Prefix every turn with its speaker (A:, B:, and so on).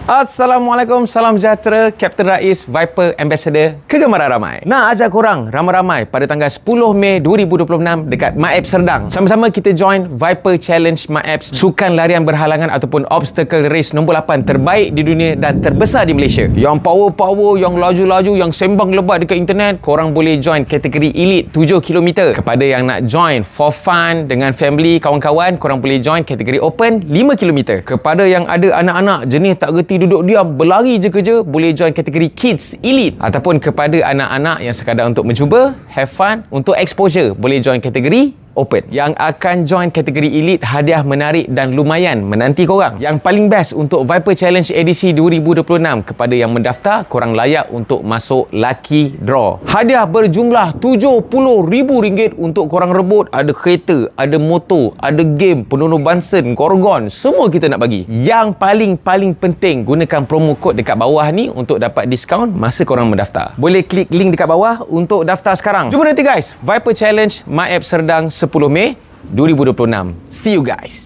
A: Assalamualaikum, salam sejahtera. Captain Rais, Viper Ambassador Kegemaran Ramai. Nak ajak korang ramai-ramai pada tanggal 10 Mei 2026 dekat MAEP Serdang. Sama-sama kita join Viper Challenge MAEP, sukan larian berhalangan ataupun obstacle race nombor 8 terbaik di dunia dan terbesar di Malaysia. Yang power-power, yang laju-laju, yang sembang lebat dekat internet, korang boleh join kategori elite 7 km. Kepada yang nak join for fun dengan family, kawan-kawan, korang boleh join kategori open 5 km. Kepada yang ada anak-anak jenis tak reti duduk diam, berlari je kerja, boleh join kategori Kids Elite. Ataupun kepada anak-anak yang sekadar untuk mencuba, have fun, untuk exposure, boleh join kategori Open. Yang akan join kategori Elite, hadiah menarik dan lumayan menanti korang. Yang paling best untuk Viper Challenge edisi 2026, kepada yang mendaftar, korang layak untuk masuk Lucky Draw. Hadiah berjumlah RM70,000 untuk korang rebut. Ada kereta, ada motor, ada game, penunuh Bunsen, Gorgon, semua kita nak bagi. Yang paling penting, gunakan promo kod dekat bawah ni untuk dapat diskaun masa korang mendaftar. Boleh klik link dekat bawah untuk daftar sekarang. Jumpa nanti guys, Viper Challenge MAEP Serdang 10 Mei 2026. See you guys.